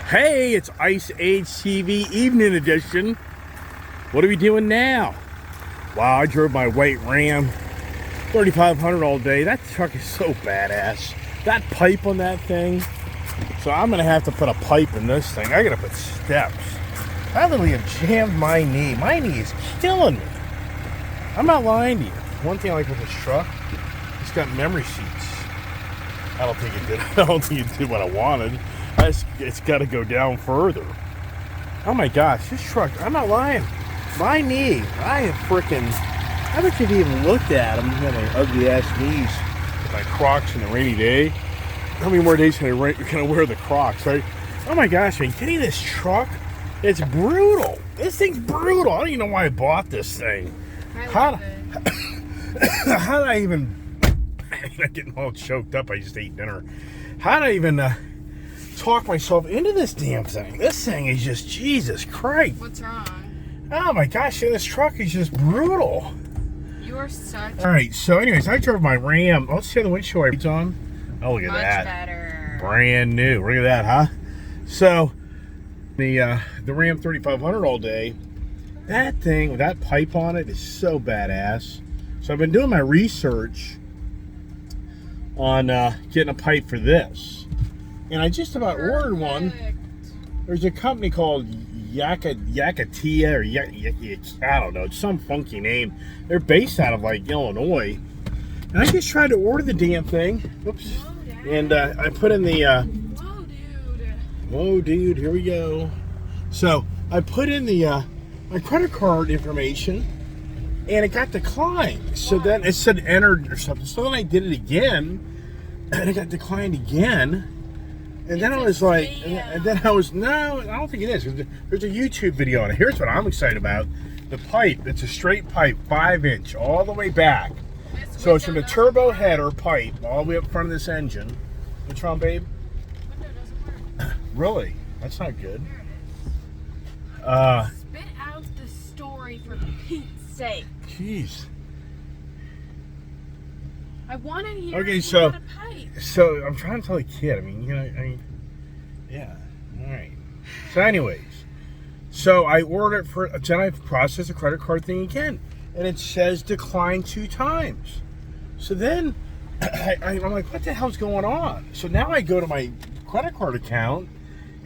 Hey, it's Ice Age TV Evening Edition. What are we doing now? Wow, I drove my white Ram 3500 all day. That truck is so badass. That pipe on that thing. So I'm going to have to put a pipe in this thing. I got to put steps. I literally have jammed my knee. My knee is killing me. I'm not lying to you. One thing I like with this truck, it's got memory seats. I don't think it did what I wanted. It's got to go down further. Oh my gosh, this truck, I'm not lying. My knee, I haven't even looked at them. I got my ugly ass knees with my Crocs in the rainy day. How many more days can I wear the Crocs, right? Oh my gosh, man, getting this truck, it's brutal. This thing's brutal. I don't even know why I bought this thing. How did I even, I'm getting all choked up. I just ate dinner. How did I even talk myself into this damn thing? This thing is just, Jesus Christ. What's wrong? Oh my gosh, this truck is just brutal. You are such. All right, so anyways, I drove my Ram. Let's see how the windshield wipers on. Oh, look at Much that. better. Brand new. Look at that, huh? So the Ram 3500 all day. That thing with that pipe on it is so badass. So I've been doing my research on getting a pipe for this, and I just about ordered one. There's a company called Yakatia or I don't know, it's some funky name. They're based out of like Illinois, and I just tried to order the damn thing. Whoops. And I put in the whoa dude, here we go. So I put in the my credit card information, and it got declined. So then it said entered or something. So then I did it again, and it got declined again. And then I was like, and then I was, no, I don't think it is. There's a YouTube video on it. Here's what I'm excited about. The pipe, it's a straight pipe, 5-inch, all the way back. So it's from the turbo header pipe, all the way up front of this engine. What's wrong, babe? Window doesn't work. Really? That's not good. Spit out the story for Pete's sake. Jeez. I want to hear. Okay, about a pipe. so I'm trying to tell a kid. I mean, yeah. All right. So, anyways, so I ordered it for. Then I processed the credit card thing again, and it says decline 2 times. So then I'm like, what the hell's going on? So now I go to my credit card account,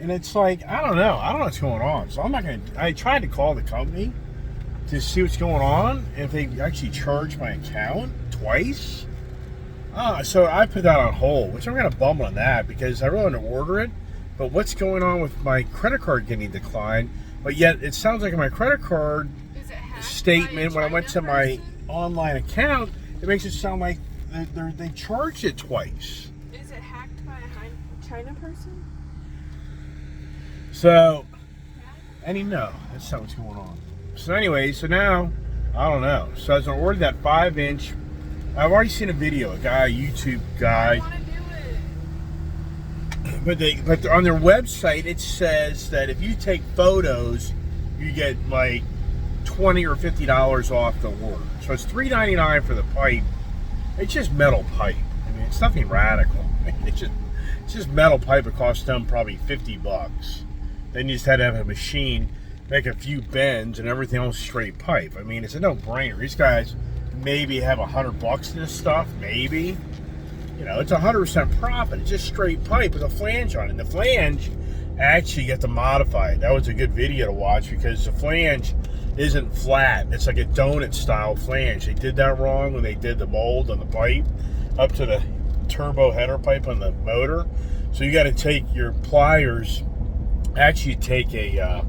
and it's like, I don't know what's going on. So I'm not gonna. I tried to call the company to see what's going on, if they actually charged my account twice. So I put that on hold, which I'm kind of bummed on that because I really want to order it. But what's going on with my credit card getting declined? But yet it sounds like in my credit card statement, when I went to my online account, it makes it sound like they charged it twice. Is it hacked by a China person? So, that's not what's going on. So anyway, so now, I don't know. So as I ordered that 5-inch, I've already seen a video, a YouTube guy. I want to do it. But on their website, it says that if you take photos, you get like $20 or $50 off the order. So it's $3.99 for the pipe. It's just metal pipe. I mean, it's nothing radical. It's just metal pipe. It costs them probably $50. Then you just had to have a machine make a few bends, and everything else straight pipe. I mean, it's a no-brainer. These guys maybe have $100 in this stuff, maybe. You know, it's 100% profit. It's just straight pipe with a flange on it. And the flange, actually, you have to modify it. That was a good video to watch because the flange isn't flat. It's like a donut-style flange. They did that wrong when they did the mold on the pipe up to the turbo header pipe on the motor. So you got to take your pliers, actually take a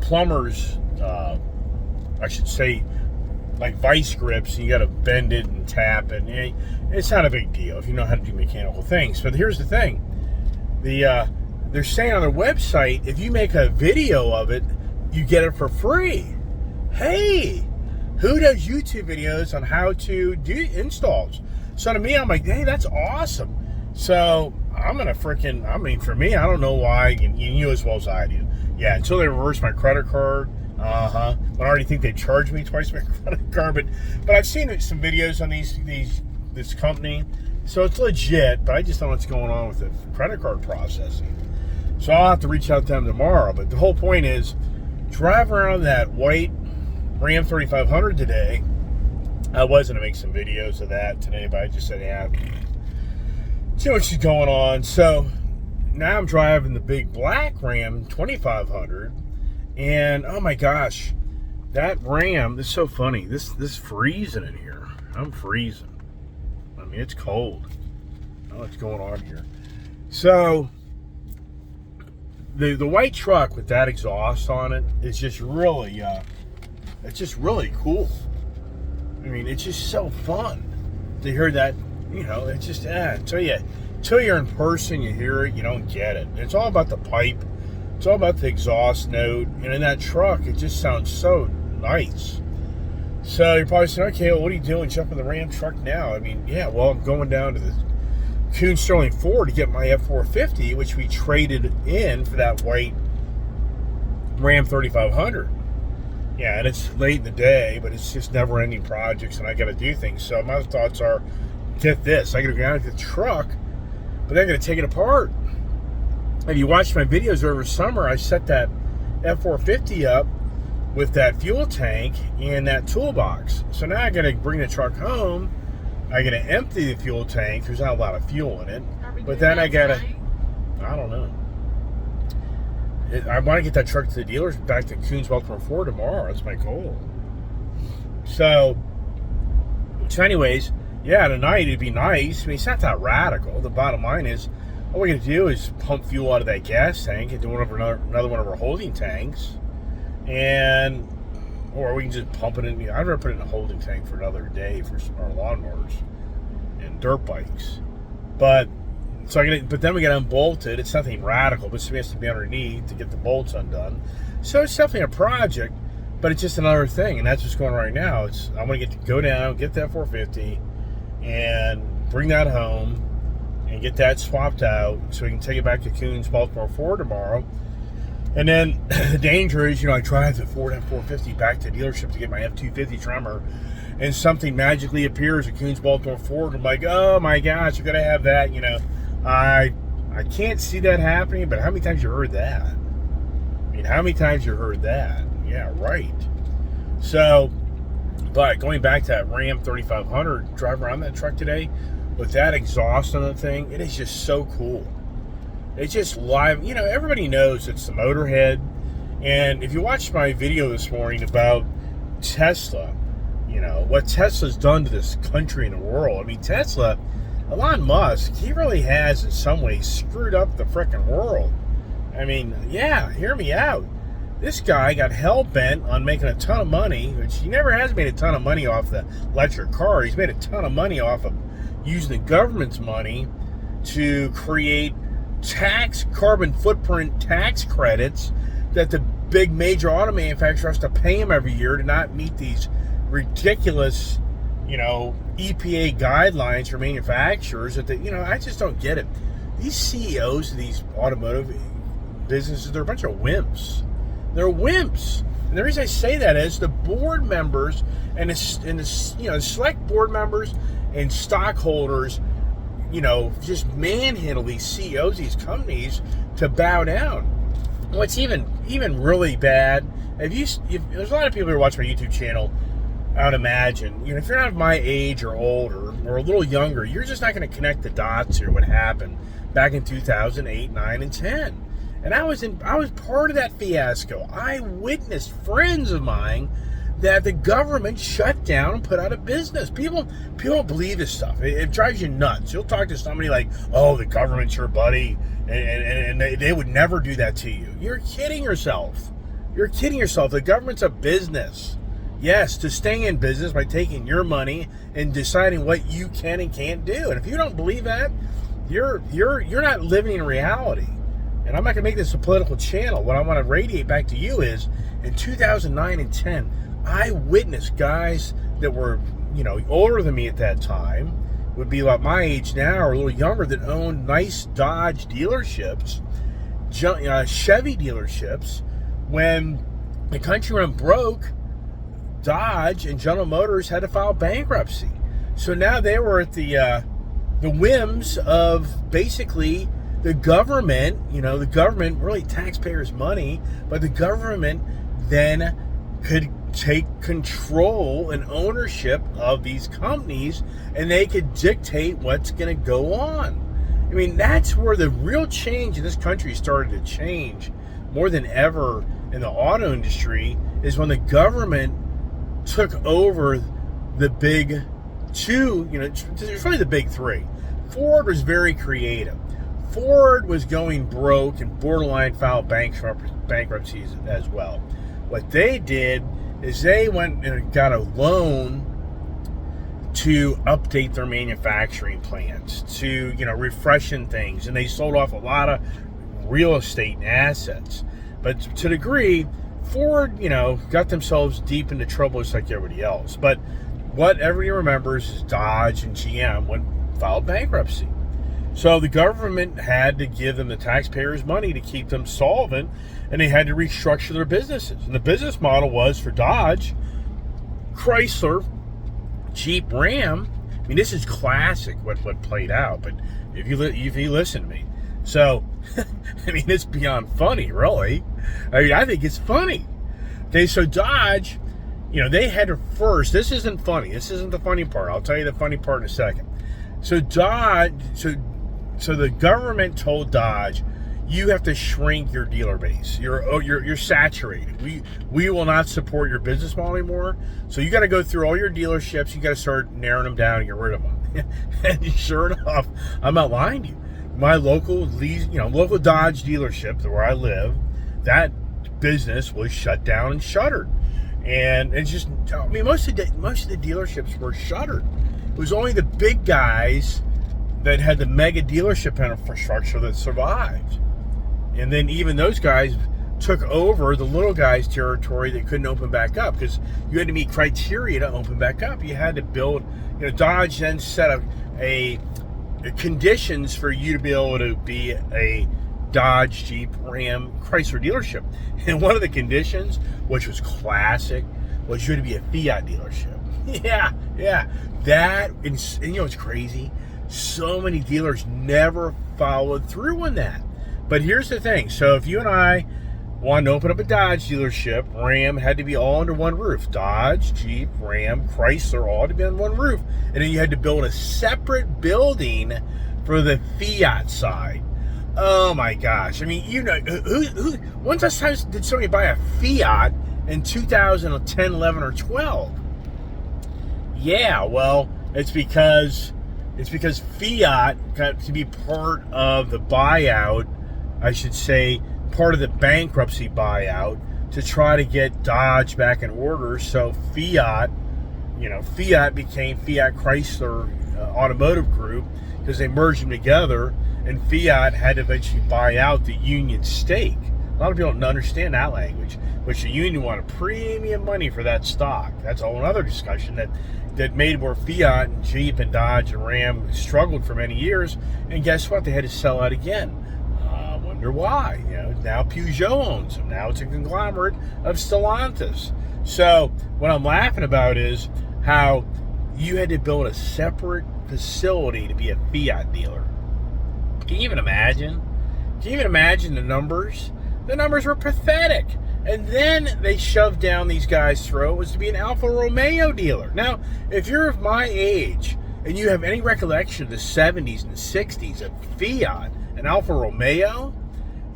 plumber's, I should say, like vice grips, and you got to bend it and tap it. And it's not a big deal if you know how to do mechanical things. But here's the thing: they're saying on their website, if you make a video of it, you get it for free. Hey, who does YouTube videos on how to do installs? So to me, I'm like, hey, that's awesome. So I'm gonna for me, I don't know why. You as well as I do. Yeah, until they reverse my credit card. But I already think they charged me twice my credit card. But I've seen some videos on this company, so it's legit. But I just don't know what's going on with the credit card processing. So I'll have to reach out to them tomorrow. But the whole point is, drive around that white Ram 3500 today. I was going to make some videos of that today, but I just said, yeah, see what's going on. So now I'm driving the big black Ram 2500, and oh my gosh, that Ram, this is so funny. This is freezing in here. I'm freezing. I mean, it's cold. I don't know what's going on here. So the white truck with that exhaust on it is just really it's just really cool. I mean, it's just so fun to hear that. You know, it's just until you're in person, you hear it, you don't get it. It's all about the pipe. It's all about the exhaust note. And in that truck, it just sounds so nice. So you're probably saying, okay, well, what are you doing jumping the Ram truck now? I mean, yeah, well, I'm going down to the Kuhn Sterling Ford to get my F450, which we traded in for that white Ram 3500. Yeah, and it's late in the day, but it's just never-ending projects, and I got to do things. So my thoughts are, get this. I got to go down to the truck, but I'm going to take it apart. If you watched my videos over summer, I set that F450 up with that fuel tank and that toolbox. So now I got to bring the truck home. I got to empty the fuel tank. There's not a lot of fuel in it. But then I got to, I don't know. I want to get that truck to the dealers, back to Kuhn's Baltimore Ford tomorrow. That's my goal. So anyways, yeah, tonight it'd be nice. I mean, it's not that radical. The bottom line is, all we're going to do is pump fuel out of that gas tank and do another one of our holding tanks. Or we can just pump it in. I'd rather put it in a holding tank for another day for our lawnmowers and dirt bikes. But then we got to unbolt it. It's nothing radical, but something has to be underneath to get the bolts undone. So it's definitely a project, but it's just another thing, and that's what's going on right now. I want to go down, get that 450, and bring that home, and get that swapped out so we can take it back to Kuhn's Baltimore Ford tomorrow. And then the danger is, I drive the Ford F450 back to the dealership to get my F250 Tremor, and something magically appears at Kuhn's Baltimore Ford. I'm like, oh my gosh, you got to have that. I can't see that happening, but how many times you heard that? I mean, how many times you heard that? Yeah, right. So, but going back to that Ram 3500, drive around that truck today with that exhaust on the thing, it is just so cool. It's just live. Everybody knows it's the motorhead. And if you watched my video this morning about Tesla, what Tesla's done to this country and the world. I mean, Tesla, Elon Musk, he really has in some ways screwed up the frickin' world. I mean, yeah, hear me out. This guy got hell-bent on making a ton of money, which he never has made a ton of money off the electric car. He's made a ton of money off of using the government's money to create carbon footprint tax credits that the big major auto manufacturer has to pay him every year to not meet these ridiculous, EPA guidelines for manufacturers. I just don't get it. These CEOs of these automotive businesses, they're a bunch of wimps. They're wimps. And the reason I say that is the board members and the select board members and stockholders, just manhandle these CEOs, these companies to bow down. What's even really bad, there's a lot of people who watch my YouTube channel, I would imagine, if you're not my age or older or a little younger, you're just not going to connect the dots here, what happened back in 2008, 9, and 10. And I was part of that fiasco. I witnessed friends of mine that the government shut down and put out of business. People don't believe this stuff. It drives you nuts. You'll talk to somebody like, oh, the government's your buddy, and they would never do that to you. You're kidding yourself. You're kidding yourself. The government's a business. Yes, to stay in business by taking your money and deciding what you can and can't do. And if you don't believe that, you're not living in reality. And I'm not going to make this a political channel. What I want to radiate back to you is, in 2009 and 10, I witnessed guys that were, older than me at that time, would be about my age now or a little younger, that owned nice Dodge dealerships, Chevy dealerships. When the country went broke, Dodge and General Motors had to file bankruptcy. So now they were at the whims of basically the government, the government, really taxpayers' money, but the government then could take control and ownership of these companies, and they could dictate what's going to go on. I mean, that's where the real change in this country started to change more than ever in the auto industry, is when the government took over the big two, there's really the big three. Ford was very creative. Ford was going broke and borderline filed bankruptcies as well. What they did is they went and got a loan to update their manufacturing plants, to, refreshing things, and they sold off a lot of real estate and assets. But to a degree, Ford, got themselves deep into trouble just like everybody else. But what everybody remembers is Dodge and GM filed bankruptcy. So the government had to give them the taxpayers' money to keep them solvent, and they had to restructure their businesses. And the business model was for Dodge, Chrysler, Jeep, Ram. I mean, this is classic what played out, but if you listen to me. So, I mean, it's beyond funny, really. I mean, I think it's funny. Okay, so Dodge, they had to first, this isn't funny. This isn't the funny part. I'll tell you the funny part in a second. So Dodge, so the government told Dodge, you have to shrink your dealer base. You're saturated. We will not support your business model anymore. So you got to go through all your dealerships. You got to start narrowing them down and get rid of them. And sure enough, I'm not lying to you. My local Dodge dealership where I live, that business was shut down and shuttered. And it's just, I mean, most of the dealerships were shuttered. It was only the big guys that had the mega dealership infrastructure that survived. And then even those guys took over the little guys' territory that couldn't open back up, because you had to meet criteria to open back up. You had to build, Dodge then set up a conditions for you to be able to be a Dodge, Jeep, Ram, Chrysler dealership. And one of the conditions, which was classic, was you had to be a Fiat dealership. Yeah. That, and it's crazy. So many dealers never followed through on that. But here's the thing. So if you and I wanted to open up a Dodge dealership, Ram had to be all under one roof. Dodge, Jeep, Ram, Chrysler, all had to be on one roof. And then you had to build a separate building for the Fiat side. Oh my gosh. I mean, when's last time did somebody buy a Fiat in 2010, 11, or 12? Yeah, well, it's because Fiat got to be part of the buyout, I should say, part of the bankruptcy buyout to try to get Dodge back in order. So Fiat became Fiat Chrysler Automotive Group, because they merged them together, and Fiat had to eventually buy out the Union stake. A lot of people don't understand that language, which the Union wanted premium money for that stock. That's a whole other discussion that made where Fiat and Jeep and Dodge and Ram struggled for many years, and guess what? They had to sell out again. Wonder why? Now Peugeot owns them. Now it's a conglomerate of Stellantis. So what I'm laughing about is how you had to build a separate facility to be a Fiat dealer. Can you even imagine? Can you even imagine the numbers? The numbers were pathetic. And then they shoved down these guys' throat was to be an Alfa Romeo dealer. Now, if you're of my age and you have any recollection of the 70s and 60s of Fiat and Alfa Romeo,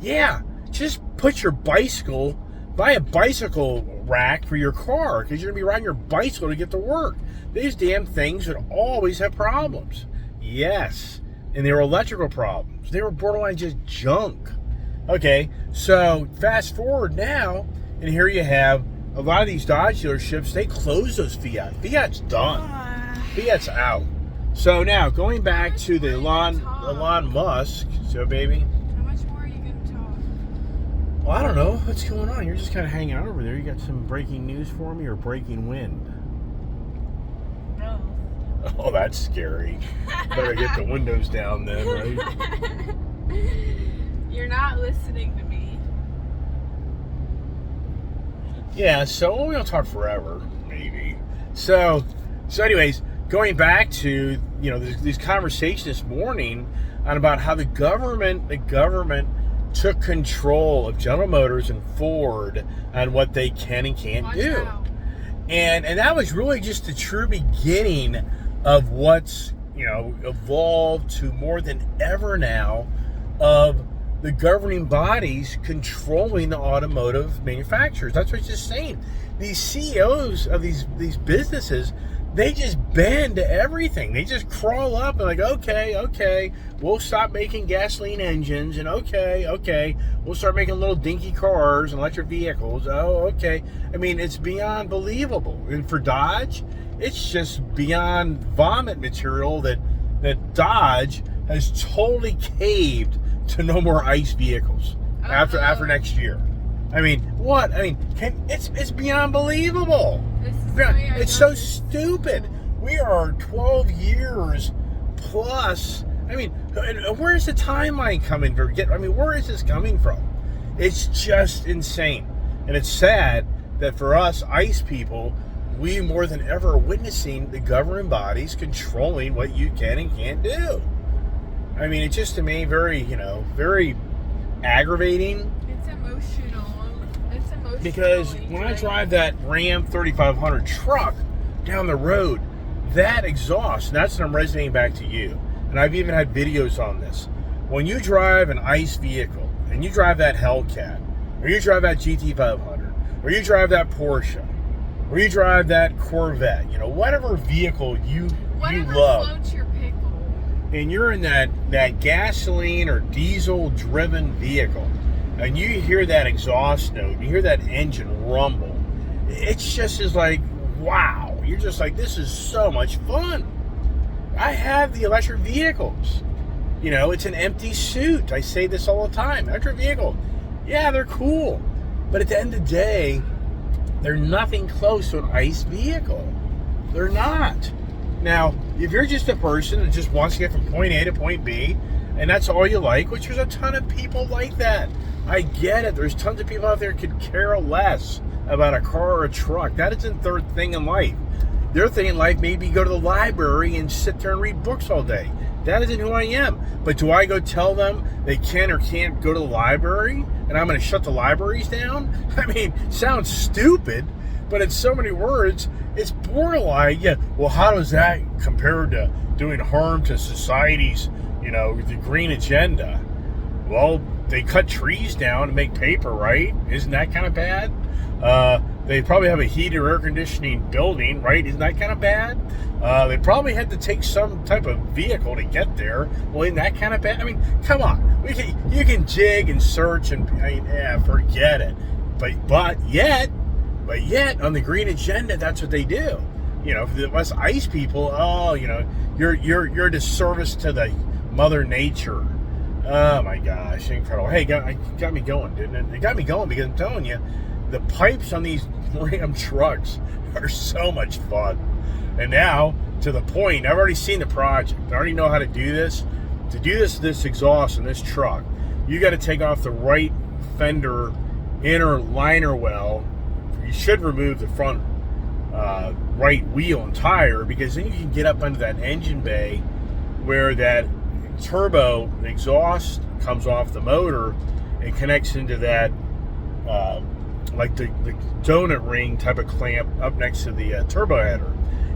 yeah, just put your bicycle, buy a bicycle rack for your car, because you're going to be riding your bicycle to get to work. These damn things would always have problems. Yes, and they were electrical problems. They were borderline just junk. Okay, so fast forward now, and here you have a lot of these Dodge dealerships, they close those Fiat. Fiat's done. Fiat's out. So now, going back to the Elon Musk, so baby. How much more are you going to talk? Well, I don't know. What's going on? You're just kind of hanging out over there. You got some breaking news for me or breaking wind? No. Oh, that's scary. Better get the windows down then, right? You're not listening to me. Yeah, so we'll talk forever, maybe. So anyways, going back to, this conversation this morning and about how the government took control of General Motors and Ford on what they can and can't do. And that was really just the true beginning of what's, evolved to more than ever now of the governing bodies controlling the automotive manufacturers. That's what it's just saying. These CEOs of these businesses, they just bend to everything. They just crawl up and like, okay, we'll stop making gasoline engines, and okay, we'll start making little dinky cars and electric vehicles. Oh, okay. I mean, it's beyond believable. And for Dodge, it's just beyond vomit material that Dodge has totally caved to no more ICE vehicles after next year. I mean, what? I mean, it's beyond believable. It's so stupid. We are 12 years plus. I mean, where is the timeline coming from? Where is this coming from? It's just insane. And it's sad that for us ICE people, we more than ever are witnessing the governing bodies controlling what you can and can't do. I mean, it's just to me very, very aggravating. It's emotional. Because when I drive that Ram 3500 truck down the road, that exhaust, and that's what I'm resonating back to you, and I've even had videos on this. When you drive an ICE vehicle, and you drive that Hellcat, or you drive that GT500, or you drive that Porsche, or you drive that Corvette, whatever vehicle you love, floats your pickle, and you're in that gasoline or diesel-driven vehicle, and you hear that exhaust note, you hear that engine rumble, it's just is like, wow. You're just like, this is so much fun. I have the electric vehicles. It's an empty suit. I say this all the time. Electric vehicle, yeah, they're cool. But at the end of the day, they're nothing close to an ICE vehicle. They're not. Now, if you're just a person that just wants to get from point A to point B, and that's all you like, which there's a ton of people like that. I get it. There's tons of people out there who could care less about a car or a truck. That isn't their thing in life. Their thing in life may be go to the library and sit there and read books all day. That isn't who I am. But do I go tell them they can or can't go to the library and I'm going to shut the libraries down? I mean, sounds stupid, but in so many words, it's borderline. Yeah, well, how does that compare to doing harm to society's, the green agenda? Well, they cut trees down to make paper, right? Isn't that kind of bad? They probably have a heated or air conditioning building, right? Isn't that kind of bad? They probably had to take some type of vehicle to get there. Well, isn't that kind of bad? I mean, come on. You can jig and search and forget it. But yet, on the green agenda, that's what they do. For the us ICE people, you're a disservice to the Mother Nature. Oh my gosh, incredible. Hey, it got me going, didn't it? It got me going because I'm telling you, the pipes on these Ram trucks are so much fun. And now, to the point, I've already seen the project. I already know how to do this. To do this exhaust in this truck, you got to take off the right fender inner liner well. You should remove the front right wheel and tire, because then you can get up under that engine bay where that turbo exhaust comes off the motor and connects into that like the donut ring type of clamp up next to the turbo header.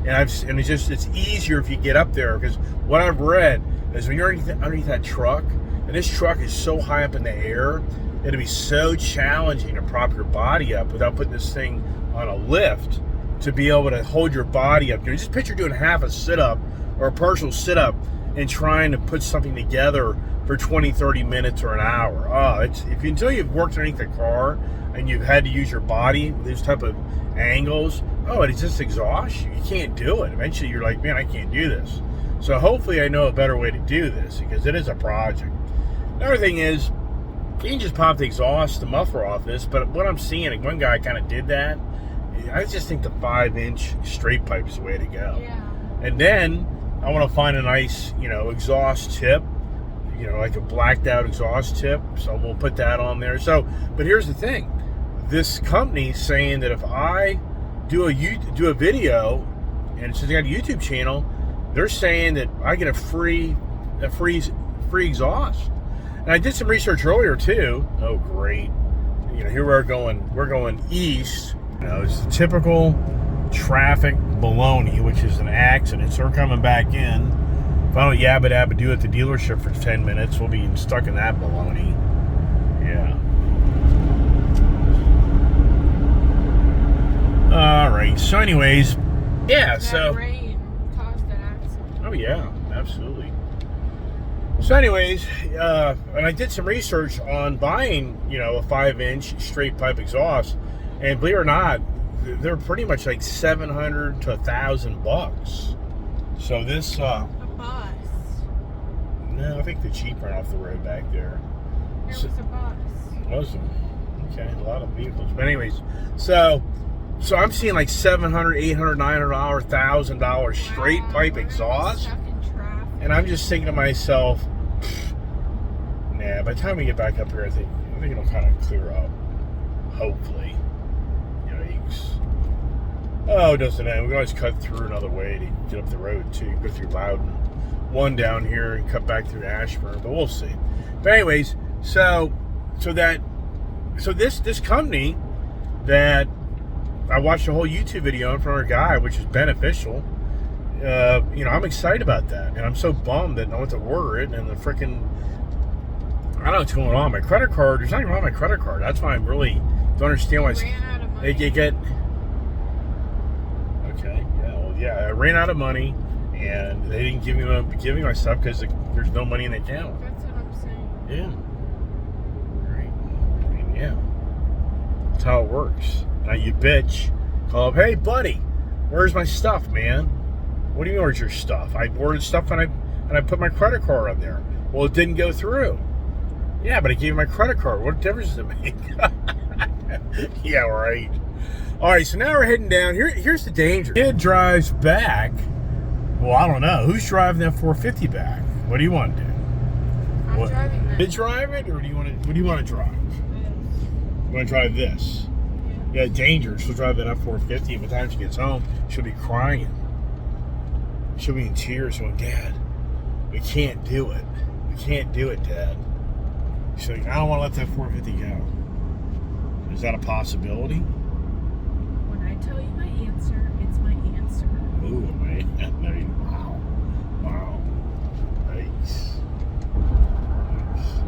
And it's easier if you get up there, because what I've read is when you're underneath that truck, and this truck is so high up in the air, it'll be so challenging to prop your body up without putting this thing on a lift to be able to hold your body up. You just picture doing half a sit-up or a partial sit-up and trying to put something together for 20, 30 minutes or an hour. Until you've worked underneath the car and you've had to use your body with these type of angles, it just exhausts you. You can't do it. Eventually you're like, man, I can't do this. So hopefully I know a better way to do this, because it is a project. Another thing is, you can just pop the exhaust, the muffler off this, but what I'm seeing, one guy kind of did that. I just think the 5-inch straight pipe is the way to go. Yeah. And then I want to find a nice, exhaust tip, like a blacked out exhaust tip. So we'll put that on there. But here's the thing. This company's saying that if I do a video, and since they got a YouTube channel, they're saying that I get a free free exhaust. And I did some research earlier too. Oh, great. You know, here we're going east. You know, it's the typical traffic baloney, which is an accident. So we're coming back in. If I don't yabba dabba do at the dealership for 10 minutes, we'll be stuck in that baloney. Yeah. All right. So, anyways, yeah. That rain caused an accident. Oh yeah, absolutely. So, anyways, and I did some research on buying, you know, a 5-inch straight pipe exhaust, and believe it or not, they're pretty much like $700 to $1,000. So this. A bus. No, I think the Jeep ran off the road back there. There was a bus. Wasn't. Okay, a lot of vehicles. But anyways, so I'm seeing like $700, $800, $900, $1,000 straight pipe exhaust. Stuck in traffic. And I'm just thinking to myself, nah, by the time we get back up here, I think it'll kind of clear up. Hopefully. Yikes. Oh, it doesn't end. We can always cut through another way to get up the road too. Go through Loudon. One down here and cut back through Ashburn, but we'll see. But anyways, so this company that I watched a whole YouTube video from our guy, which is beneficial. You know, I'm excited about that, and I'm so bummed that I went to order it, and the freaking I don't know what's going on. My credit card, there's nothing wrong with my credit card. That's why I really don't understand why Ran out of money. they get. Okay, yeah, well, yeah, I ran out of money. And they didn't give me my stuff because there's no money in the account. That's what I'm saying. Yeah. Right. I mean, yeah. That's how it works. Now you bitch. Call up, hey buddy, where's my stuff, man? What do you mean where's your stuff? I ordered stuff and I put my credit card on there. Well, it didn't go through. Yeah, but I gave you my credit card. What difference does it make? Yeah, right. All right, so now we're heading down. Here's the danger. Kid drives back. Well, I don't know. Who's driving that F450 back? What do you want to do? I'm driving that. You drive it, or do you want to? What do you want to drive? You want to drive this? Yeah, dangerous. She'll drive that F450. By the time she gets home, she'll be crying. She'll be in tears, going, "Dad, we can't do it. We can't do it, Dad." She's like, "I don't want to let that F450 go." Is that a possibility? When I tell you my answer, it's my answer. Ooh, man. Wow. Wow. Nice.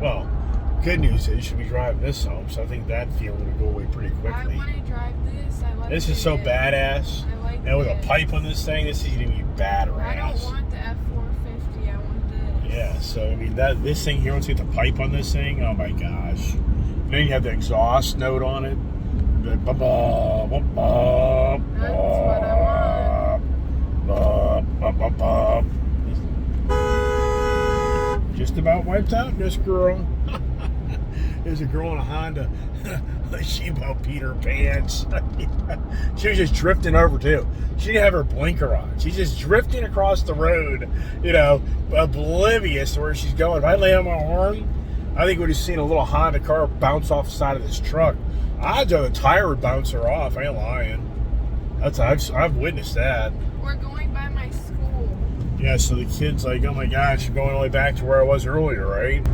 Well, good news is she'll be driving this home, so I think that feeling will go away pretty quickly. I want to drive this. I like This is so badass. I like And with a this. pipe on this thing, this is going to be badass. I don't want the F450. I want this. Yeah, so I mean, this thing here, once you get the pipe on this thing, oh my gosh. And then you have the exhaust note on it. The That's what I want. Just about wiped out this girl. There's a girl in a Honda. She about peed her pants. She was just drifting over too. She didn't have her blinker on. She's just drifting across the road, you know, oblivious to where she's going. If I lay on my horn, I think we'd have seen a little Honda car bounce off the side of this truck. Odds are the tire would bounce her off. I ain't lying. I've witnessed that. We're going by my school. Yeah, so the kid's like, oh my gosh, you're going all the way back to where I was earlier, right?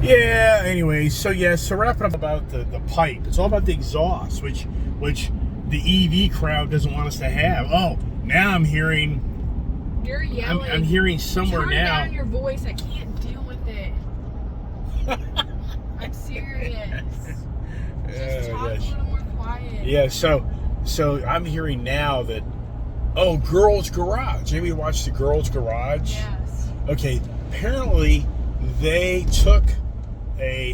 Yeah, anyway, so wrapping up about the pipe. It's all about the exhaust, which the EV crowd doesn't want us to have. Oh, now I'm hearing... You're yelling. I'm hearing somewhere Turn now... down your voice. I can't deal with it. I'm serious. Just talk a little more quiet. Yeah, so I'm hearing now that, oh, Girls Garage. Maybe you watched the Girls Garage? Yes. Okay, apparently they took he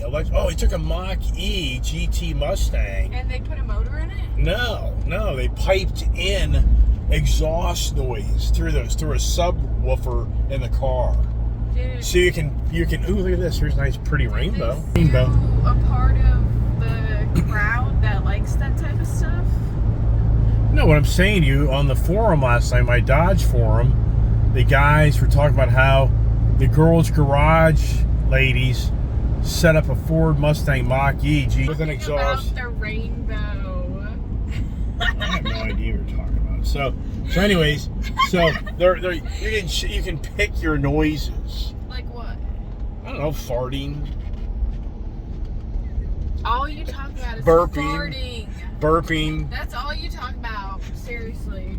took a Mach-E GT Mustang. And they put a motor in it? No, they piped in exhaust noise through a subwoofer in the car. Dude, So you can ooh, look at this. Here's a nice pretty rainbow. Are you a part of the crowd that likes that type of stuff? No, what I'm saying to you, on the forum last night, my Dodge forum, the guys were talking about how the Girls Garage ladies set up a Ford Mustang Mach-E with an exhaust. About the rainbow. I have no idea what you're talking about. So anyways, so you can pick your noises. Like what? don't know, farting. All you talk about is Burping. farting. Burping. That's all you talk about. Seriously.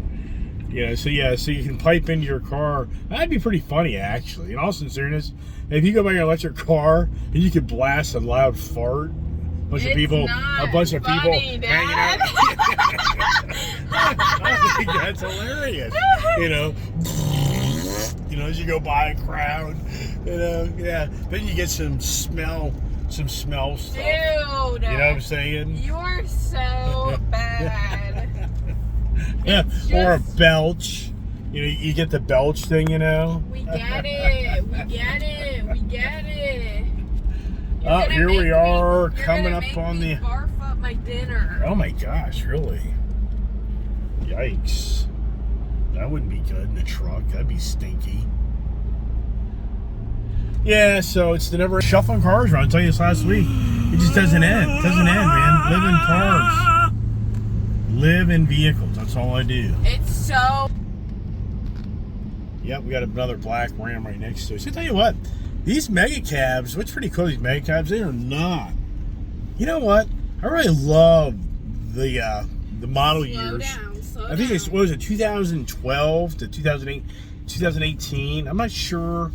Yeah, so you can pipe into your car. That'd be pretty funny, actually. In all sincereness, if you go by your electric car and you could blast a loud fart, a bunch of people funny, hanging out. Dad. I think that's hilarious. As you go by a crowd, yeah. Then you get some smell stuff. Dude. You know what I'm saying? You're so bad. Yeah, or a belch. You get the belch thing, We get it. We get it. We get it. Here we are coming up on the. Barf up my dinner. Oh my gosh, really? Yikes. That wouldn't be good in a truck. That'd be stinky. Yeah, so it's the never shuffling cars around. I told you this last week. It just doesn't end. It doesn't end, man. Live in cars. Live in vehicles. That's all I do. It's so. Yep, we got another black Ram right next to us. So I tell you what, these mega cabs, what's pretty cool, these mega cabs, they are not. You know what? I really love the model years. Slow I think it's, what was it, 2012 to 2008, 2018? I'm not sure.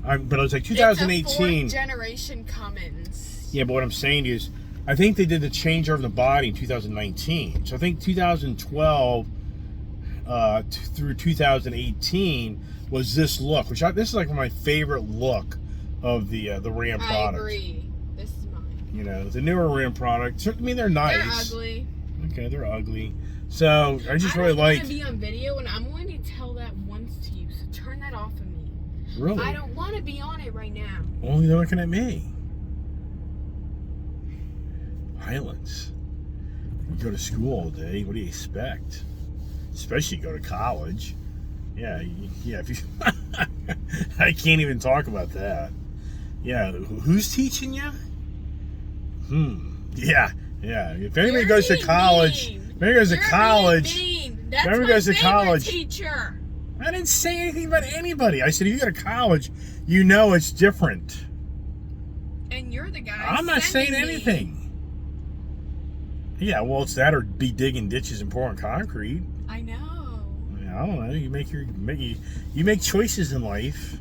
But it was like 2018. It's a fourth generation Cummins. Yeah, but what I'm saying is, I think they did the changeover of the body in 2019. So I think 2012 through 2018 was this look, this is like my favorite look of the Ram product. I agree. This is mine. The newer Ram product. I mean, they're nice. They're ugly. Okay, they're ugly. So I just really like. like. I don't want to be on video, and I'm going to tell that once to you. So turn that off of me. Really? I don't want to be on it right now. Only they're looking at me. Violence. You go to school all day. What do you expect? Especially you go to college. Yeah. If you, I can't even talk about that. Yeah. Who's teaching you? Yeah. If anybody goes to college, Teacher. I didn't say anything about anybody. I said if you go to college, you know it's different. And you're the guy. I'm not saying anything. Yeah, well, it's that or be digging ditches and pouring concrete. I know. I don't know. You make choices in life.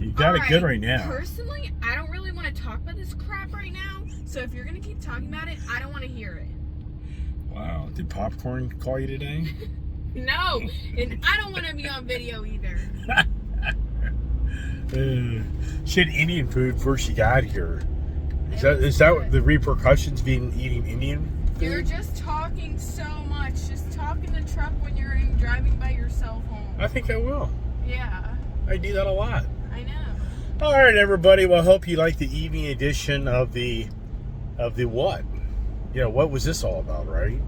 You got it good right now. Personally, I don't really want to talk about this crap right now. So if you're gonna keep talking about it, I don't want to hear it. Wow. Did Popcorn call you today? No, and I don't want to be on video either. She had Indian food before she got here. Is that the repercussions being eating Indian food? You're just talking so much. Just talk in the truck when you're driving by yourself home. I think I will. Yeah. I do that a lot. I know. All right, everybody. Well, I hope you like the evening edition of the what? What was this all about, right?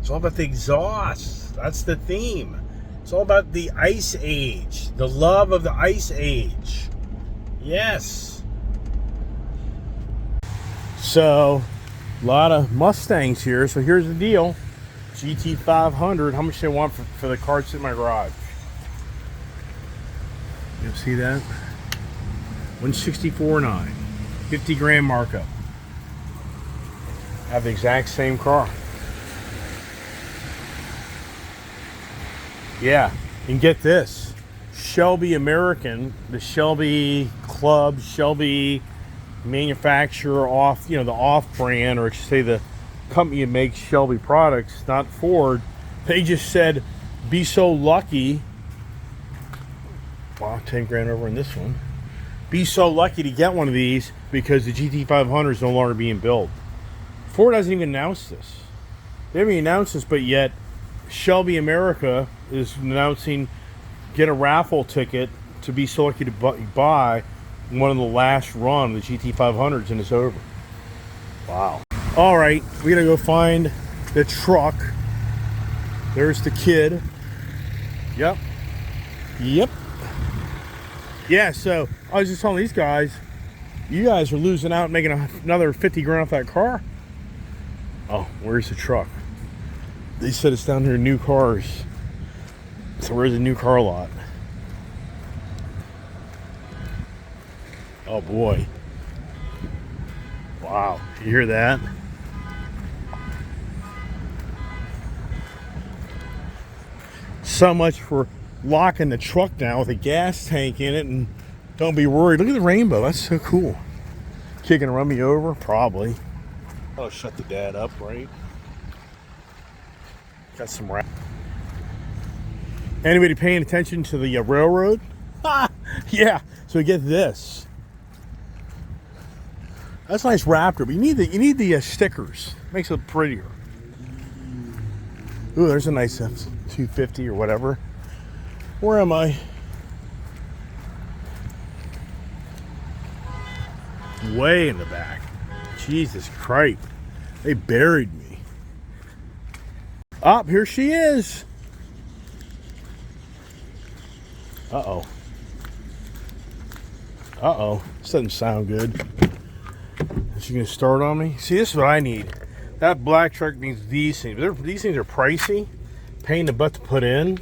It's all about the exhaust. That's the theme. It's all about the Ice Age. The love of the Ice Age. Yes. So, a lot of Mustangs here. So here's the deal. GT500. How much do they want for the car that's in my garage? You see that? 164.9. 50 grand markup. I have the exact same car. Yeah, and get this. Shelby American, the Shelby Club, Shelby manufacturer off, the off brand, or I should say the company that makes Shelby products, not Ford. They just said, be so lucky. Wow, 10 grand over in this one. Be so lucky to get one of these because the GT500 is no longer being built. Ford hasn't even announced this. They haven't even announced this, but yet Shelby America is announcing get a raffle ticket to be so lucky to buy one of the last run of the GT500s, and it's over. Wow. All right, we gotta go find the truck. There's the kid. Yep. Yeah, so I was just telling these guys, you guys are losing out making another 50 grand off that car. Oh, where's the truck? They said it's down here in new cars. So where's the new car lot? Oh boy. Wow. You hear that? So much for locking the truck down with a gas tank in it, and don't be worried. Look at the rainbow. That's so cool. Kid gonna run me over? Probably. I'll shut the dad up, right? Got some rap. Anybody paying attention to the railroad? Yeah. So get this. That's a nice Raptor, but you need the stickers. Makes it prettier. Ooh, there's a nice F-250 or whatever. Where am I? Way in the back. Jesus Christ. They buried me. Up, here she is. Uh-oh. Uh-oh. This doesn't sound good. Is she gonna start on me? See, this is what I need. That black truck needs these things. These things are pricey. Pain in the butt to put in.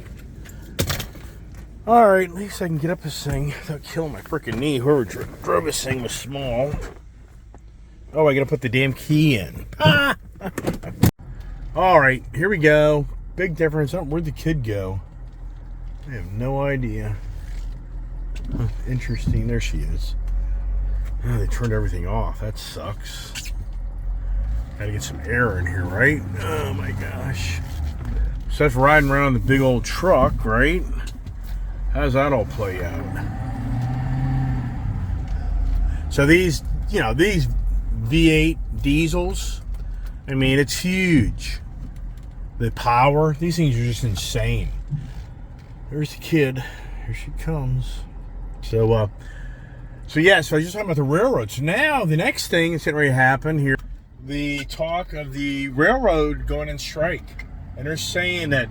Alright, at least I can get up this thing without killing my freaking knee. Whoever drove this thing was small. Oh, I gotta put the damn key in. Ah! Alright, here we go. Big difference. Oh, where'd the kid go? I have no idea. Huh, interesting. There she is. Oh, they turned everything off. That sucks. Gotta get some air in here, right? Oh my gosh. So that's riding around the big old truck, right? How's that all play out? So these, these V8 diesels, I mean, it's huge. The power, these things are just insane. There's the kid. Here she comes. So I was just talking about the railroad. So now the next thing that's getting ready to happen here, the talk of the railroad going on strike. And they're saying that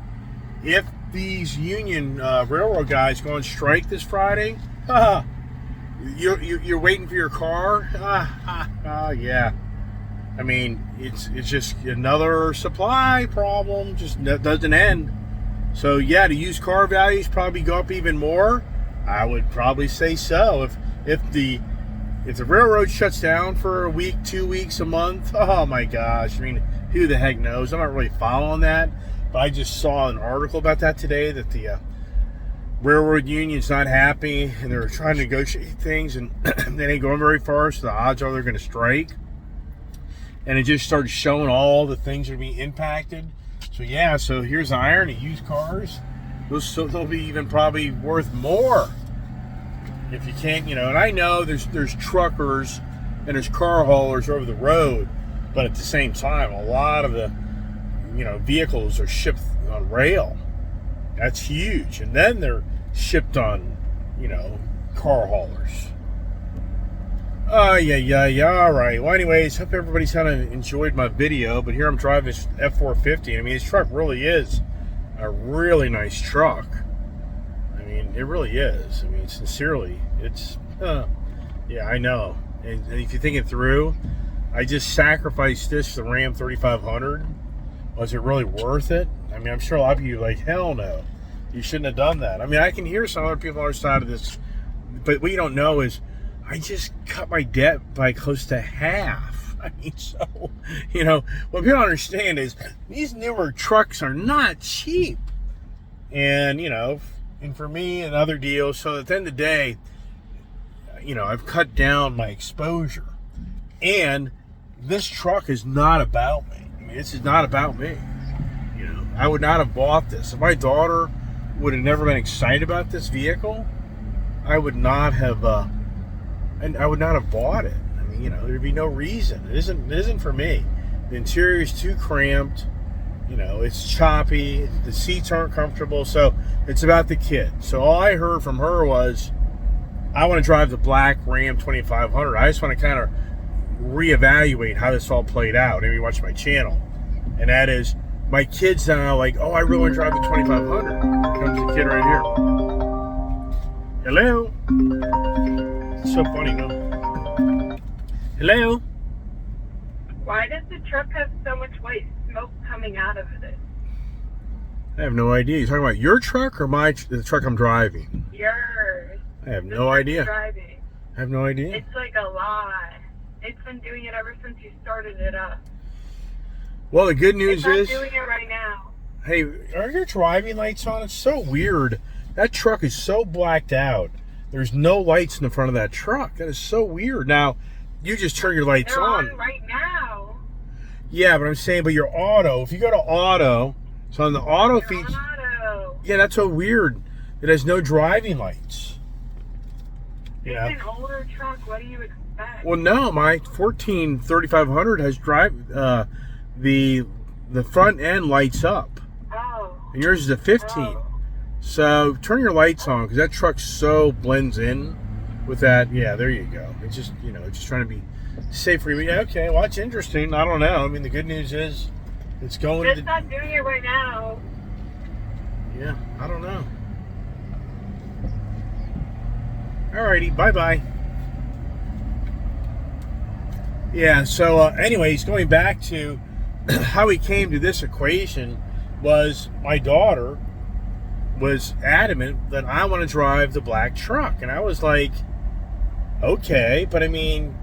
if these union railroad guys go on strike this Friday, you're waiting for your car? Yeah. I mean, it's just another supply problem. Just doesn't end. So yeah, the used car values probably go up even more. I would probably say so. If the railroad shuts down for a week, 2 weeks, a month, oh my gosh. I mean, who the heck knows? I'm not really following that, but I just saw an article about that today, that the railroad union's not happy and they're trying to negotiate things, and they ain't going very far, so the odds are they're going to strike. And it just started showing all the things that are being impacted. So yeah, so here's the irony. Used cars, they'll be even probably worth more if you can't, and I know there's truckers and there's car haulers over the road, but at the same time, a lot of the vehicles are shipped on rail. That's huge. And then they're shipped on car haulers. Yeah. All right. Well, anyways, hope everybody's kind of enjoyed my video. But here I'm driving this F450. I mean, this truck really is a really nice truck. I mean, it really is. I mean, sincerely, it's, yeah, I know. And if you think it through, I just sacrificed this to the Ram 3500. Was it really worth it? I mean, I'm sure a lot of you are like, hell no. You shouldn't have done that. I mean, I can hear some other people on the other side of this, but what you don't know is I just cut my debt by close to half. I mean, so, what people don't understand is these newer trucks are not cheap. And, and for me and other deals, so at the end of the day, I've cut down my exposure. And this truck is not about me. I mean, this is not about me. I would not have bought this. If my daughter would have never been excited about this vehicle, I would not have bought it. I mean, there'd be no reason. It isn't for me. The interior is too cramped. It's choppy. The seats aren't comfortable. So it's about the kid. So all I heard from her was, I want to drive the black Ram 2500. I just want to kind of reevaluate how this all played out. Maybe watch my channel. And that is, my kid's now like, oh, I really want to drive the 2500. Here comes the kid right here. Hello? It's so funny, no? Hello? Why does the truck have so much white smoke coming out of it? I have no idea. You talking about your truck or the truck I'm driving? Yours. I have no idea. Driving. I have no idea. It's like a lot. It's been doing it ever since you started it up. Well, the good news It's not is, doing it right now. hey, are your driving lights on? It's so weird. That truck is so blacked out. There's no lights in the front of that truck. That is so weird. Now, you just turn your lights They're on. on right now. Yeah, but I'm saying, but your auto, if you go to auto, so on the auto They're feature, on auto. yeah, that's so weird. It has no driving lights. You know? It's an older truck. What do you expect? Well, no, my 3500 has the front end lights up, Oh. and yours is a 15. Oh. So turn your lights on because that truck so blends in with that. Yeah, there you go. It's just it's just trying to be safe for you. Yeah, okay, well that's interesting. I don't know. I mean, the good news is it's going. It's not doing it right now. Yeah, I don't know. Alrighty, bye-bye. Yeah, so anyways, going back to how we came to this equation was my daughter was adamant that I want to drive the black truck. And I was like, okay, but I mean,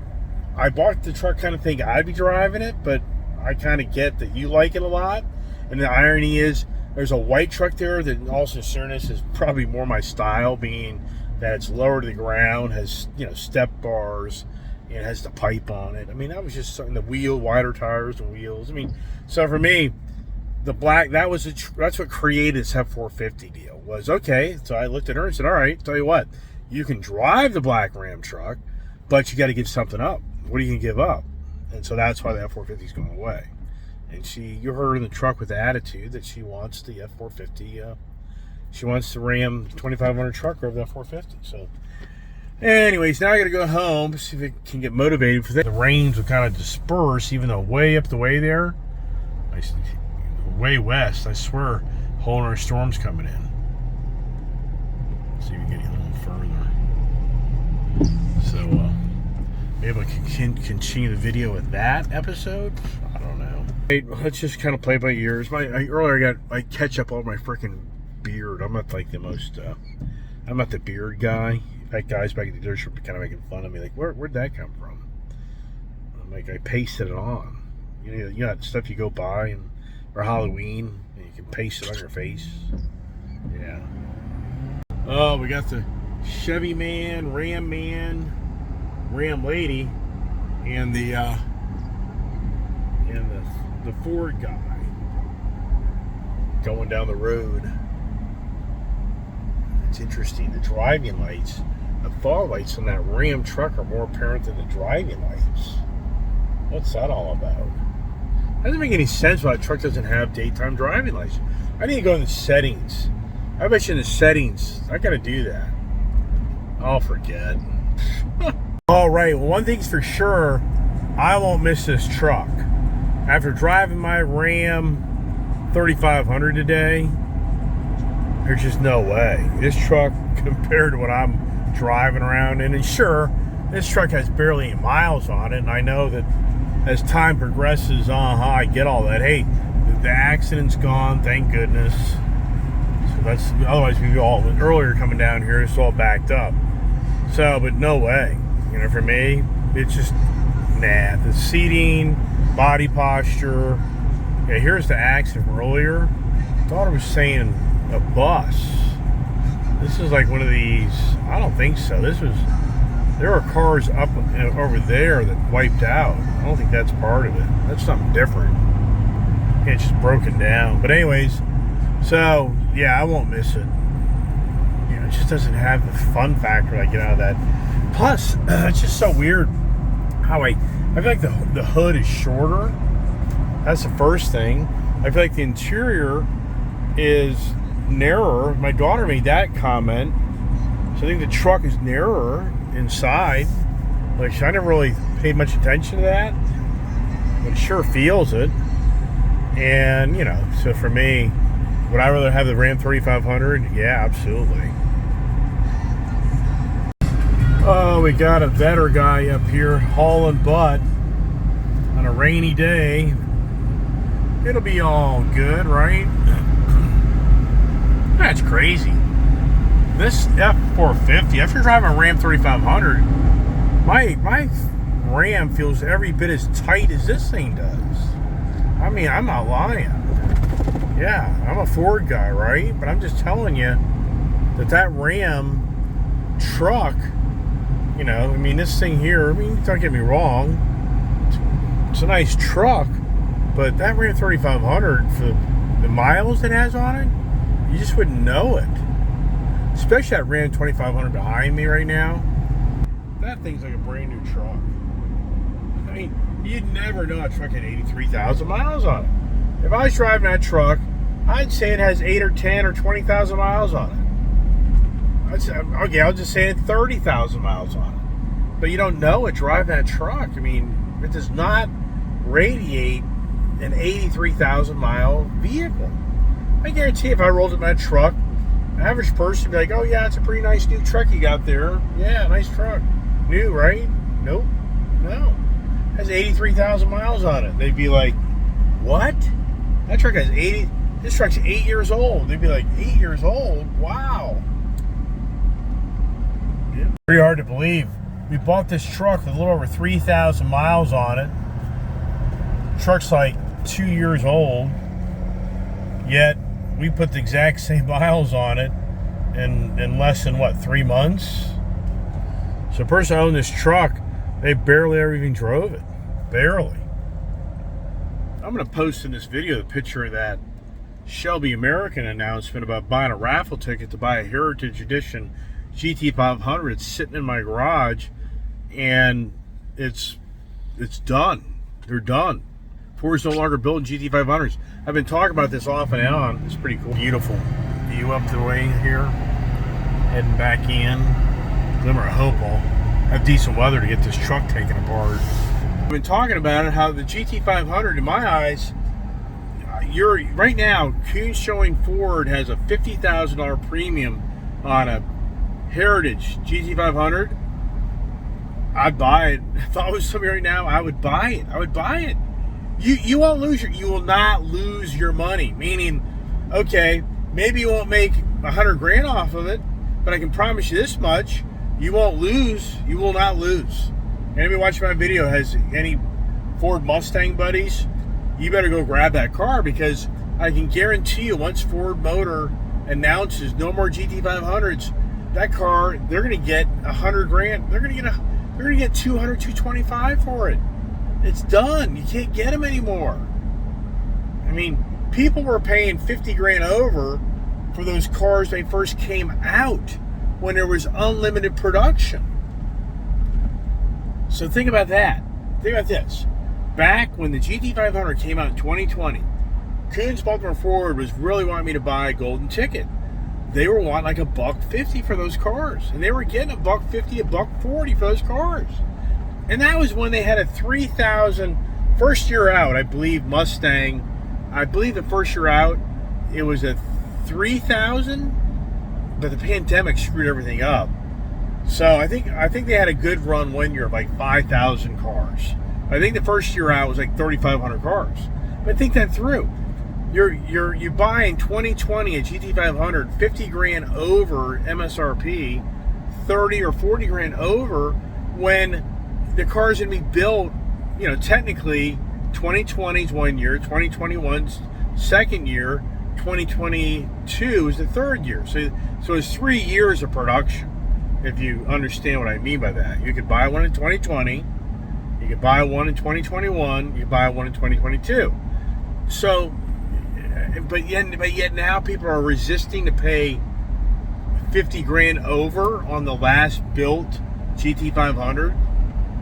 I bought the truck kind of thinking I'd be driving it, but I kind of get that you like it a lot. And the irony is there's a white truck there that in all sincereness is probably more my style, being that it's lower to the ground, has step bars, and has the pipe on it. I mean, that was just something. The wheel, wider tires and wheels. I mean, so for me, the black that's what created this F450 deal. Was okay. So I looked at her and said, "All right, tell you what, you can drive the black Ram truck, but you got to give something up. What are you gonna give up?" And so that's why the F450 is going away. And you heard in the truck with the attitude that she wants the F450. She wants the Ram 2500 truck over the F450. So, anyways, now I got to go home, see if I can get motivated for that. The rains will kind of disperse, even though way up the way there, way west, I swear, whole other storm's coming in. Let's see if we can get a little further. So, maybe I can continue the video with that episode. I don't know. Hey, let's just kind of play by ears. Earlier I catch up all my freaking beard. I'm not like the most. I'm not the beard guy. In fact, guys back at the dealership were kind of making fun of me, like, where'd that come from? I'm like, I pasted it on. You know that stuff you go buy or Halloween, and you can paste it on your face. Yeah. Oh, we got the Chevy man, Ram lady, and the Ford guy going down the road. It's interesting. The driving lights, the fog lights on that Ram truck are more apparent than the driving lights. What's that all about? Doesn't make any sense why a truck doesn't have daytime driving lights. I need to go in the settings. I bet you in the settings, I gotta do that. I'll forget. All right, well, one thing's for sure, I won't miss this truck. After driving my Ram 3500 today, there's just no way. This truck, compared to what I'm driving around in, and sure, this truck has barely any miles on it, and I know that as time progresses, I get all that. Hey, the accident's gone, thank goodness. So that's, otherwise we'd be all, earlier coming down here, it's all backed up. So, but no way. For me, it's just, nah, the seating, body posture. Yeah, here's the accident from earlier. Daughter was saying a bus. This is like one of these, I don't think so. There are cars up over there that wiped out. I don't think that's part of it. That's something different. It's just broken down. But anyways, so yeah, I won't miss it. It just doesn't have the fun factor I get out of that. Plus, it's just so weird how I feel like the hood is shorter. That's the first thing. I feel like the interior is narrower. My daughter made that comment. So I think the truck is narrower inside. Like, I never really paid much attention to that, but it sure feels it. And, so for me, would I rather have the Ram 3500? Yeah, absolutely. Oh, we got a vetter guy up here hauling butt on a rainy day. It'll be all good, right? That's crazy. This F450, after driving a Ram 3500, My Ram feels every bit as tight as this thing does. I mean, I'm not lying. Yeah, I'm a Ford guy, right? But I'm just telling you that Ram truck, you know, I mean, this thing here, I mean, don't get me wrong, it's a nice truck, but that Ram 3500, for the miles it has on it, you just wouldn't know it. Especially that Ram 2500 behind me right now. That thing's like a brand new truck. I mean, you'd never know a truck had 83,000 miles on it. If I was driving that truck, I'd say it has 8 or 10 or 20,000 miles on it. I'd say, okay, I'll just say it 30,000 miles on it. But you don't know it driving that truck. I mean, it does not radiate an 83,000 mile vehicle. I guarantee if I rolled in that truck, the average person would be like, oh yeah, it's a pretty nice new truck you got there. Yeah, nice truck. New, right? Nope. No. It has 83,000 miles on it. They'd be like, what? That truck has 80. This truck's 8 years old. They'd be like, 8 years old? Wow. Yeah. Pretty hard to believe. We bought this truck with a little over 3,000 miles on it. The truck's like 2 years old. Yet, we put the exact same miles on it in less than, what, 3 months? So the person who owned this truck, they barely ever even drove it. Barely. I'm going to post in this video the picture of that Shelby American announcement about buying a raffle ticket to buy a Heritage Edition GT500. It's sitting in my garage, and it's done. They're done. Ford's no longer building GT500s. I've been talking about this off and on. It's pretty cool. Beautiful view up the way here. Heading back in. Glimmer of hope I'll have decent weather to get this truck taken apart. I've been talking about it, how the GT500, in my eyes, right now, Kuhn's showing Ford has a $50,000 premium on a Heritage GT500. I'd buy it. If I was somebody right now, I would buy it. I would buy it. You won't lose you will not lose your money. Meaning, okay, maybe you won't make 100 grand off of it, but I can promise you this much: you won't lose. You will not lose. Anybody watching my video has any Ford Mustang buddies? You better go grab that car, because I can guarantee you, once Ford Motor announces no more GT500s, that car, they're going to get 100 grand. They're going to get 200, 225 for it. It's done. You can't get them anymore. I mean, people were paying 50 grand over for those cars when they first came out, when there was unlimited production. So think about that. Think about this. Back when the GT500 came out in 2020, Kuhn's Baltimore Ford was really wanting me to buy a golden ticket. They were wanting like $150 for those cars, and they were getting $150, $140 for those cars. And that was when they had a 3,000 first year out, I believe, Mustang. I believe the first year out, it was a 3,000, but the pandemic screwed everything up. So I think they had a good run one year of like 5,000 cars. I think the first year out was like 3,500 cars. But think that through. You're buying 2020 a GT500 50 grand over MSRP, 30 or 40 grand over, when the car's gonna be built, you know, technically 2020's 1 year, 2021's second year, 2022 is the third year. So it's 3 years of production, if you understand what I mean by that. You could buy one in 2020, you could buy one in 2021, you could buy one in 2022. So, but yet now people are resisting to pay 50 grand over on the last built GT500.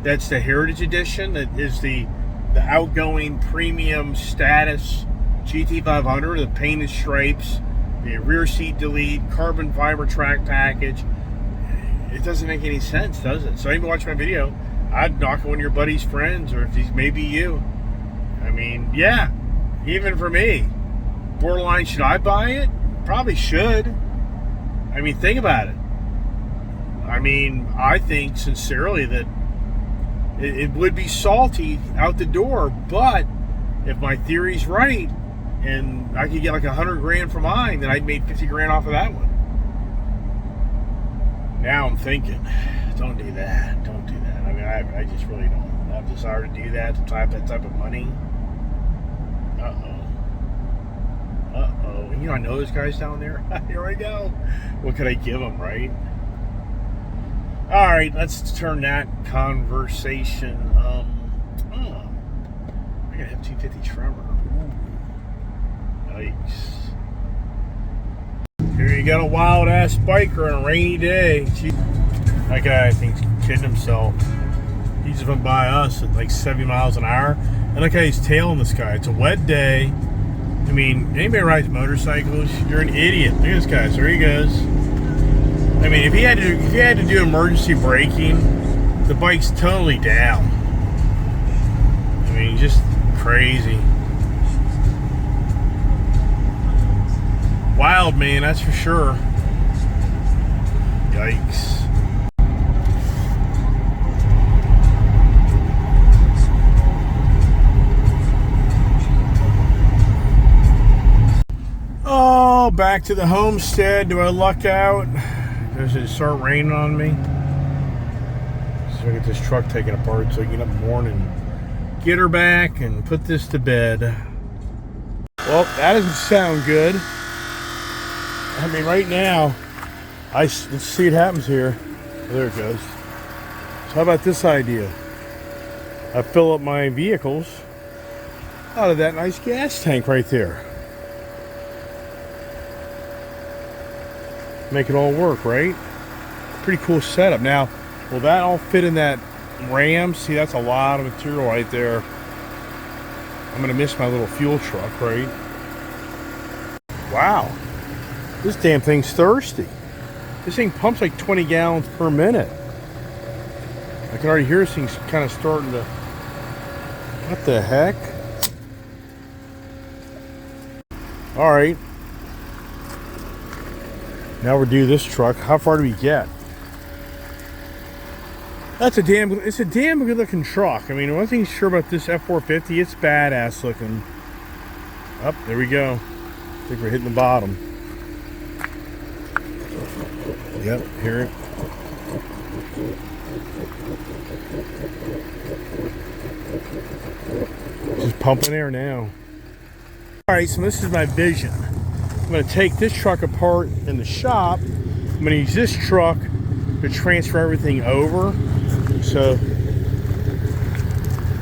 That's the Heritage Edition. That is the outgoing premium status GT500. The painted stripes, the rear seat delete, carbon fiber track package. It doesn't make any sense, does it? So even watch my video, I'd knock on one of your buddy's friends, or if he's maybe you. I mean, yeah, even for me, borderline, should I buy it? Probably should. I mean, think about it. I mean, I think sincerely that it would be salty out the door, but if my theory's right and I could get like 100 grand for mine, then I'd made 50 grand off of that one. Now I'm thinking, don't do that. Don't do that. I mean, I just really don't have desire to do that, to type that type of money. You know, I know those guys down there. Here I go. What could I give them, right? All right, let's turn that conversation. I got an F-250 Tremor. Ooh. Yikes. Here you got a wild ass biker on a rainy day. Gee. That guy, I think, is kidding himself. He's just went by us at like 70 miles an hour. And look how he's tailing this guy. It's a wet day. I mean, anybody rides motorcycles, you're an idiot. Look at this guy. So there he goes. I mean, if he had to do emergency braking, the bike's totally down. I mean, just crazy. Wild, man, that's for sure. Yikes. Oh, back to the homestead. Do I luck out? Does it start raining on me? So I get this truck taken apart so I can get up in the morning, get her back, and put this to bed. Well, that doesn't sound good. I mean, right now, let's see what happens here. There it goes. So how about this idea? I fill up my vehicles out of that nice gas tank right there. Make it all work, right? Pretty cool setup. Now, will that all fit in that Ram? See, that's a lot of material right there. I'm gonna miss my little fuel truck, right? Wow. This damn thing's thirsty. This thing pumps like 20 gallons per minute. I can already hear this thing's kind of starting to... What the heck? Alright. Now we're due this truck. How far do we get? It's a damn good looking truck. I mean, one thing's sure about this F450, it's badass looking. Up, there we go. I think we're hitting the bottom. Yep, hear it. Just pumping air now. Alright, so this is my vision. I'm going to take this truck apart in the shop. I'm going to use this truck to transfer everything over. So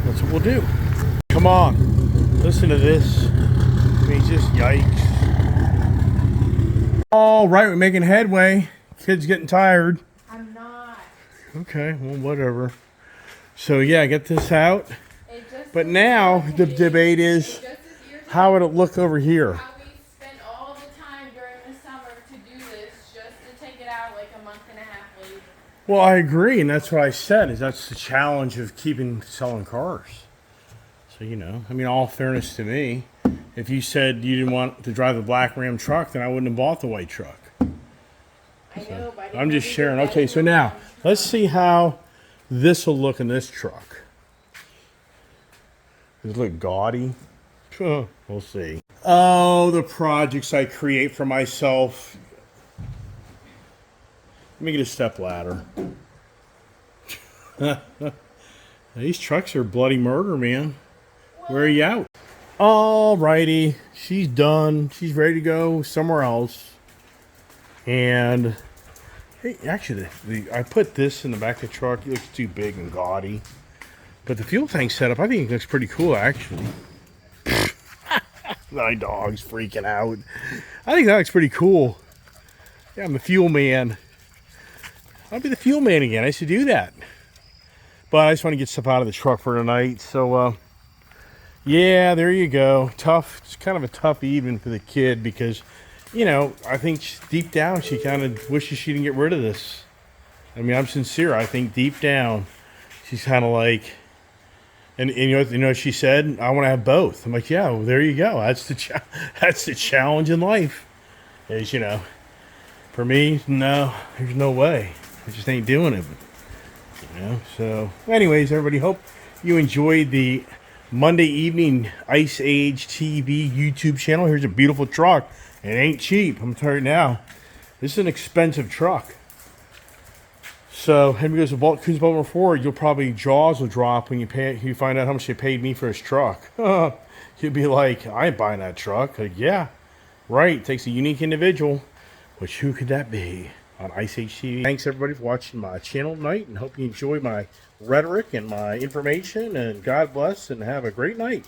that's what we'll do. Come on, listen to this. I mean, just yikes. All right, we're making headway. Kid's getting tired. I'm not. Okay, well, whatever. So yeah, get this out. But now the debate is, how would it look over here? How we spent all the time during the summer to do this, just to take it out like a month and a half later. Well, I agree, and that's what I said, is that's the challenge of selling cars. So, you know, I mean, all fairness to me, if you said you didn't want to drive the black Ram truck, then I wouldn't have bought the white truck. I know, but I'm just sharing. Okay, so now, let's see how this will look in this truck. Does it look gaudy? We'll see. Oh, the projects I create for myself. Let me get a step ladder. These trucks are bloody murder, man. Where are you out? Alrighty, she's done. She's ready to go somewhere else. And hey, actually, I put this in the back of the truck. It looks too big and gaudy. But the fuel tank setup, I think it looks pretty cool, actually. My dog's freaking out. I think that looks pretty cool. Yeah, I'm the fuel man. I'll be the fuel man again. I should do that. But I just want to get stuff out of the truck for tonight. So, yeah, there you go. Tough. It's kind of a tough evening for the kid because, you know, I think deep down she kind of wishes she didn't get rid of this. I mean, I'm sincere. I think deep down she's kind of like... And you know what she said? I want to have both. I'm like, yeah, well, there you go. That's the challenge in life. Is, you know, for me, no, there's no way. I just ain't doing it. You know. So, anyways, everybody, hope you enjoyed the Monday evening Ice Age TV YouTube channel. Here's a beautiful truck. It ain't cheap. I'm telling you now. This is an expensive truck. So, and because of Coons Baltimore Ford, you'll probably jaws will drop when you find out how much they paid me for his truck. You'll be like, I ain't buying that truck. Like, yeah, right. It takes a unique individual. Which who could that be? On Ice Age TV. Thanks everybody for watching my channel tonight, and hope you enjoy my rhetoric and my information. And God bless, and have a great night.